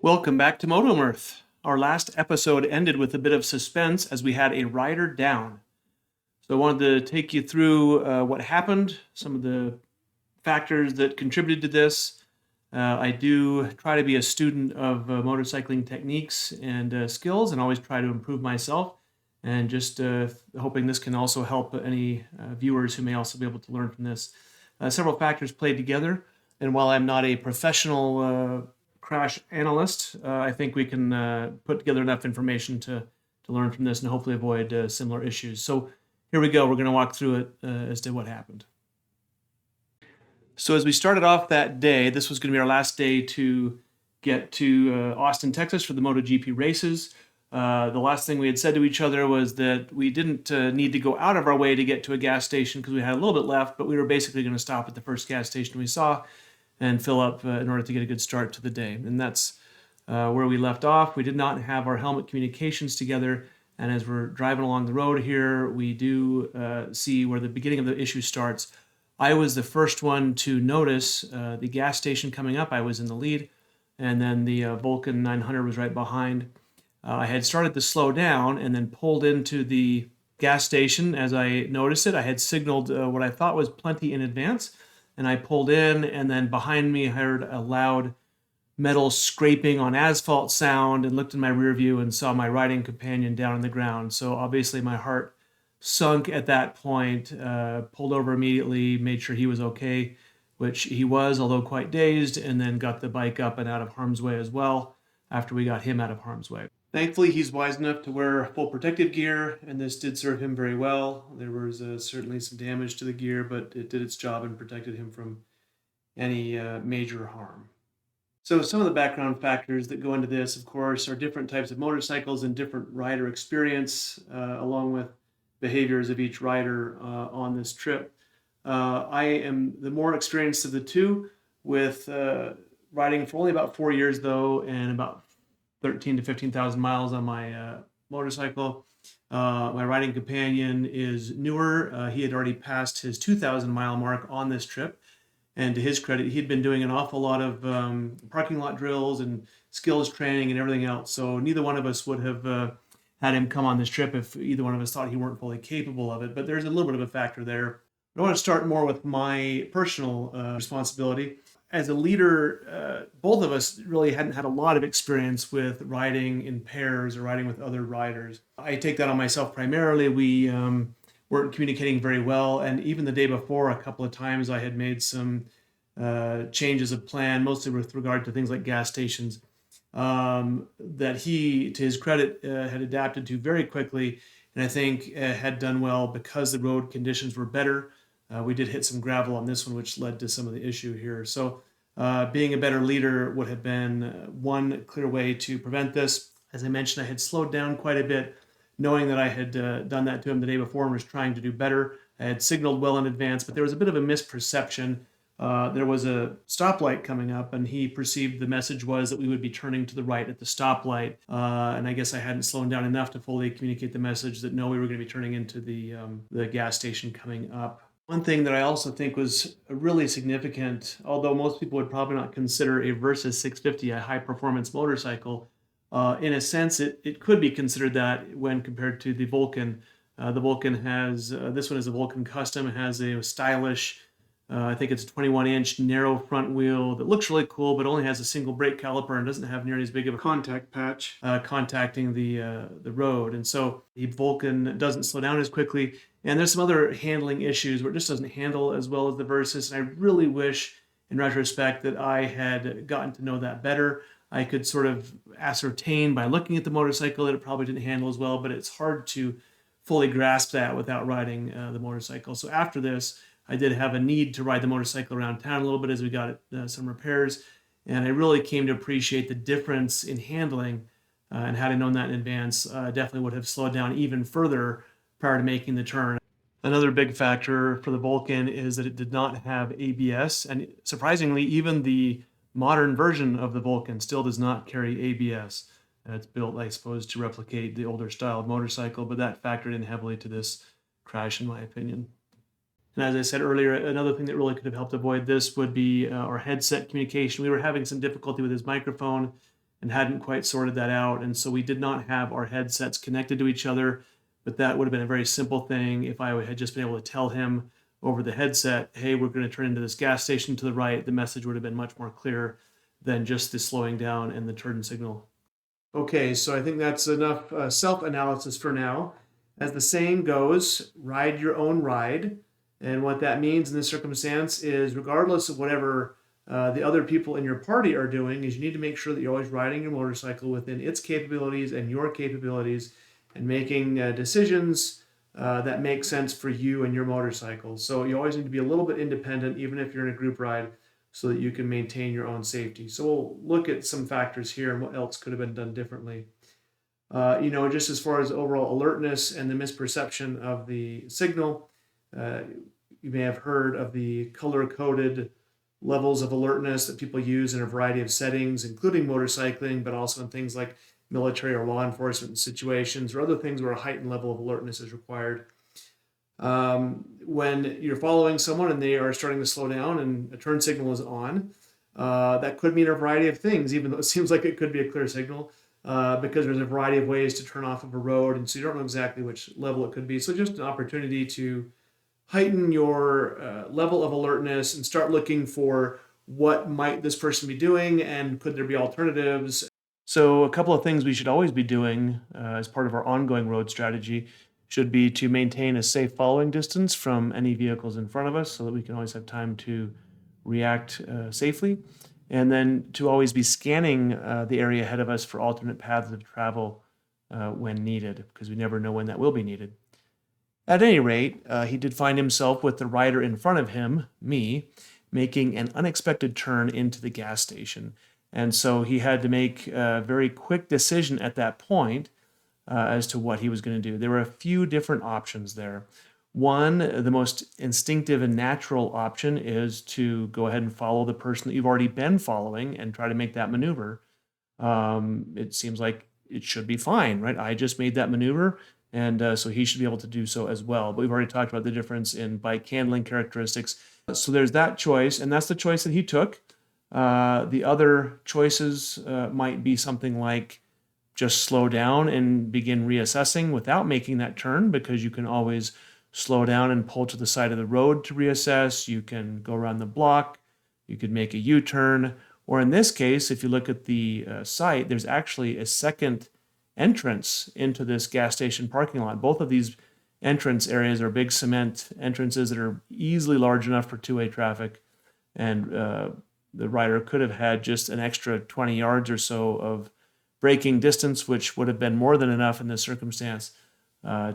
Welcome back to Moto Mirth. Our last episode ended with a bit of suspense as we had a rider down. So I wanted to take you through what happened, some of the factors that contributed to this. I do try to be a student of motorcycling techniques and skills and always try to improve myself, and just hoping this can also help any viewers who may also be able to learn from this. Several factors played together, and while I'm not a professional crash analyst, I think we can put together enough information to learn from this and hopefully avoid similar issues. So here we go. We're going to walk through it as to what happened. So as we started off that day, this was going to be our last day to get to Austin, Texas for the Moto GP races. The last thing we had said to each other was that we didn't need to go out of our way to get to a gas station because we had a little bit left, but we were basically going to stop at the first gas station we saw and fill up in order to get a good start to the day. And that's where we left off. We did not have our helmet communications together. And as we're driving along the road here, we do see where the beginning of the issue starts. I was the first one to notice the gas station coming up. I was in the lead. And then the Vulcan 900 was right behind. I had started to slow down and then pulled into the gas station as I noticed it. I had signaled what I thought was plenty in advance. And I pulled in, and then behind me I heard a loud metal scraping on asphalt sound and looked in my rear view and saw my riding companion down on the ground. So obviously my heart sunk at that point, pulled over immediately, made sure he was okay, which he was, although quite dazed, and then got the bike up and out of harm's way as well after we got him out of harm's way. Thankfully, he's wise enough to wear full protective gear, and this did serve him very well. There was certainly some damage to the gear, but it did its job and protected him from any major harm. So some of the background factors that go into this, of course, are different types of motorcycles and different rider experience, along with behaviors of each rider on this trip. I am the more experienced of the two, with riding for only about 4 years, though, and about 13 to 15,000 miles on my motorcycle. My riding companion is newer. He had already passed his 2,000 mile mark on this trip. And to his credit, he'd been doing an awful lot of parking lot drills and skills training and everything else. So neither one of us would have had him come on this trip if either one of us thought he weren't fully capable of it. But there's a little bit of a factor there. I want to start more with my personal responsibility. As a leader, both of us really hadn't had a lot of experience with riding in pairs or riding with other riders. I take that on myself primarily. We weren't communicating very well, and even the day before, a couple of times I had made some changes of plan, mostly with regard to things like gas stations, that he, to his credit, had adapted to very quickly, and I think had done well because the road conditions were better. We did hit some gravel on this one, which led to some of the issue here. So being a better leader would have been one clear way to prevent this. As I mentioned, I had slowed down quite a bit, knowing that I had done that to him the day before and was trying to do better. I had signaled well in advance, but there was a bit of a misperception. There was a stoplight coming up, and he perceived the message was that we would be turning to the right at the stoplight. And I guess I hadn't slowed down enough to fully communicate the message that no, we were going to be turning into the gas station coming up. One thing that I also think was really significant, although most people would probably not consider a Versus 650 a high-performance motorcycle, in a sense, it could be considered that when compared to the Vulcan. The Vulcan has, this one is a Vulcan Custom. It has a stylish, I think it's a 21-inch narrow front wheel that looks really cool, but only has a single brake caliper and doesn't have nearly as big of a contact patch contacting the road. And so the Vulcan doesn't slow down as quickly. And there's some other handling issues where it just doesn't handle as well as the Versus. And I really wish, in retrospect, that I had gotten to know that better. I could sort of ascertain by looking at the motorcycle that it probably didn't handle as well, but it's hard to fully grasp that without riding the motorcycle. So after this, I did have a need to ride the motorcycle around town a little bit as we got some repairs. And I really came to appreciate the difference in handling. And had I known that in advance, definitely would have slowed down even further prior to making the turn. Another big factor for the Vulcan is that it did not have ABS. And surprisingly, even the modern version of the Vulcan still does not carry ABS. It's built, I suppose, to replicate the older style of motorcycle, but that factored in heavily to this crash, in my opinion. And as I said earlier, another thing that really could have helped avoid this would be our headset communication. We were having some difficulty with his microphone, and hadn't quite sorted that out. And so we did not have our headsets connected to each other, but that would have been a very simple thing if I had just been able to tell him over the headset, hey, we're going to turn into this gas station to the right. The message would have been much more clear than just the slowing down and the turn signal. Okay, so I think that's enough self-analysis for now. As the saying goes, ride your own ride. And what that means in this circumstance is regardless of whatever the other people in your party are doing, is you need to make sure that you're always riding your motorcycle within its capabilities and your capabilities and making decisions that make sense for you and your motorcycle. So you always need to be a little bit independent, even if you're in a group ride, so that you can maintain your own safety. So we'll look at some factors here and what else could have been done differently. Just as far as overall alertness and the misperception of the signal, you may have heard of the color-coded levels of alertness that people use in a variety of settings, including motorcycling, but also in things like military or law enforcement situations or other things where a heightened level of alertness is required. When you're following someone and they are starting to slow down and a turn signal is on, that could mean a variety of things, even though it seems like it could be a clear signal, because there's a variety of ways to turn off of a road, and so you don't know exactly which level it could be. So just an opportunity to heighten your level of alertness and start looking for what might this person be doing and could there be alternatives. So a couple of things we should always be doing as part of our ongoing road strategy should be to maintain a safe following distance from any vehicles in front of us so that we can always have time to react safely. And then to always be scanning the area ahead of us for alternate paths of travel when needed, because we never know when that will be needed. At any rate, he did find himself with the rider in front of him, me, making an unexpected turn into the gas station. And so he had to make a very quick decision at that point as to what he was going to do. There were a few different options there. One, the most instinctive and natural option is to go ahead and follow the person that you've already been following and try to make that maneuver. It seems like it should be fine, right? I just made that maneuver, and so he should be able to do so as well. But we've already talked about the difference in bike handling characteristics. So there's that choice, and that's the choice that he took. The other choices might be something like just slow down and begin reassessing without making that turn, because you can always slow down and pull to the side of the road to reassess. You can go around the block. You could make a U-turn. Or in this case, if you look at the site, there's actually a second entrance into this gas station parking lot. Both of these entrance areas are big cement entrances that are easily large enough for two-way traffic. And the rider could have had just an extra 20 yards or so of braking distance, which would have been more than enough in this circumstance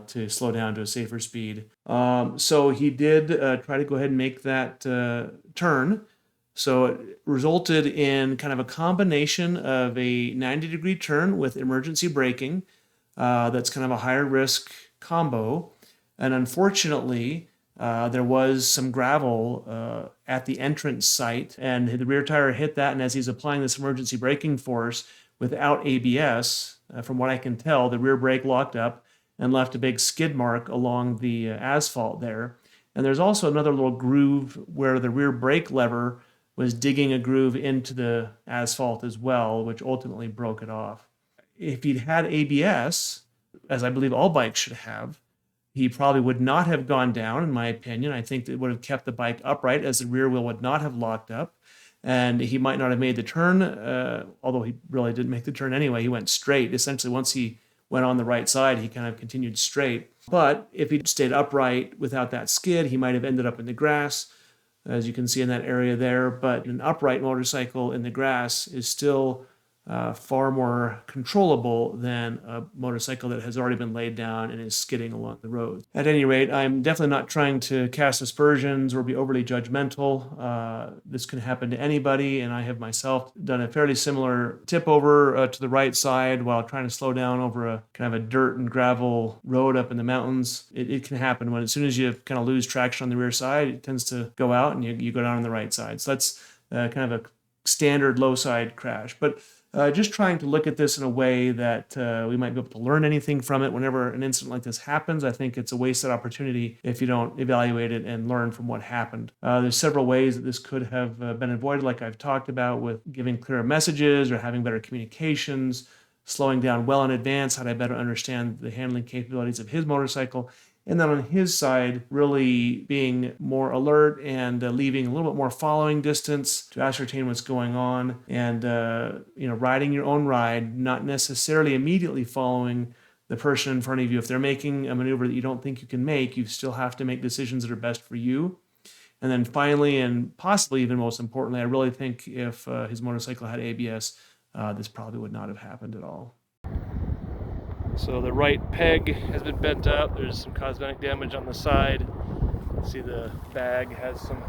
to slow down to a safer speed. So he did try to go ahead and make that turn. So it resulted in kind of a combination of a 90-degree turn with emergency braking. That's kind of a higher risk combo. And unfortunately, there was some gravel at the entrance site, and the rear tire hit that. And as he's applying this emergency braking force without ABS, from what I can tell, the rear brake locked up and left a big skid mark along the asphalt there. And there's also another little groove where the rear brake lever was digging a groove into the asphalt as well, which ultimately broke it off. If he'd had ABS, as I believe all bikes should have, he probably would not have gone down, in my opinion. I think that would have kept the bike upright, as the rear wheel would not have locked up. And he might not have made the turn, although he really didn't make the turn anyway. He went straight. Essentially, once he went on the right side, he kind of continued straight. But if he stayed upright without that skid, he might have ended up in the grass, as you can see in that area there. But an upright motorcycle in the grass is still far more controllable than a motorcycle that has already been laid down and is skidding along the road. At any rate, I'm definitely not trying to cast aspersions or be overly judgmental. This can happen to anybody, and I have myself done a fairly similar tip over to the right side while trying to slow down over a kind of a dirt and gravel road up in the mountains. It can happen when, as soon as you kind of lose traction on the rear side, it tends to go out and you go down on the right side. So that's kind of a standard low side crash. But just trying to look at this in a way that we might be able to learn anything from it whenever an incident like this happens. I think it's a wasted opportunity if you don't evaluate it and learn from what happened. There's several ways that this could have been avoided, like I've talked about, with giving clearer messages or having better communications, slowing down well in advance, had I better understand the handling capabilities of his motorcycle. And then on his side, really being more alert and leaving a little bit more following distance to ascertain what's going on, and riding your own ride, not necessarily immediately following the person in front of you. If they're making a maneuver that you don't think you can make, you still have to make decisions that are best for you. And then finally, and possibly even most importantly, I really think if his motorcycle had ABS, this probably would not have happened at all. So the right peg has been bent up. There's some cosmetic damage on the side. See, the bag has some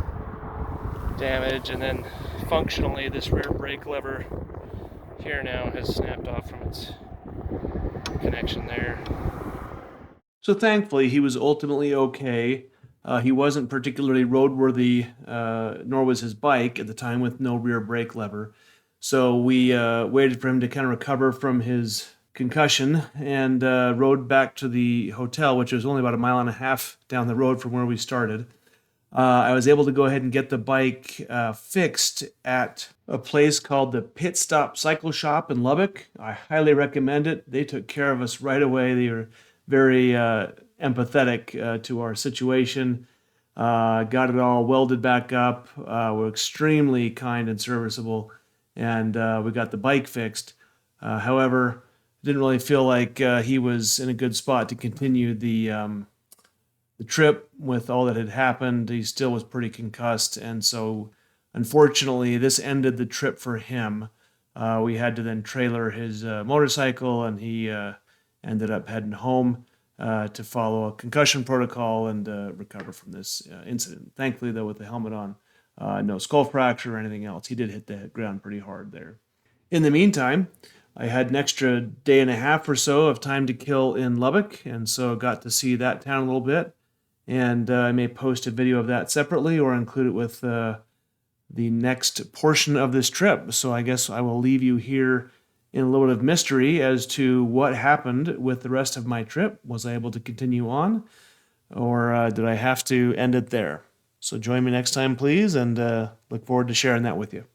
damage, and then functionally this rear brake lever here now has snapped off from its connection there. So thankfully he was ultimately okay. He wasn't particularly roadworthy, nor was his bike at the time, with no rear brake lever. So we waited for him to kind of recover from his concussion and rode back to the hotel, which was only about 1.5 miles down the road from where we started. I was able to go ahead and get the bike fixed at a place called the Pit Stop Cycle Shop in Lubbock. I highly recommend it. They took care of us right away. They were very empathetic to our situation. Got it all welded back up. Were extremely kind and serviceable, and we got the bike fixed. However, didn't really feel like he was in a good spot to continue the trip with all that had happened. He still was pretty concussed, and so unfortunately this ended the trip for him. We had to then trailer his motorcycle, and he ended up heading home to follow a concussion protocol and recover from this incident. Thankfully, though, with the helmet on, no skull fracture or anything else. He did hit the ground pretty hard there. In the meantime, I had an extra day and a half or so of time to kill in Lubbock, and so got to see that town a little bit. And I may post a video of that separately or include it with the next portion of this trip. So I guess I will leave you here in a little bit of mystery as to what happened with the rest of my trip. Was I able to continue on, or did I have to end it there? So join me next time, please, and look forward to sharing that with you.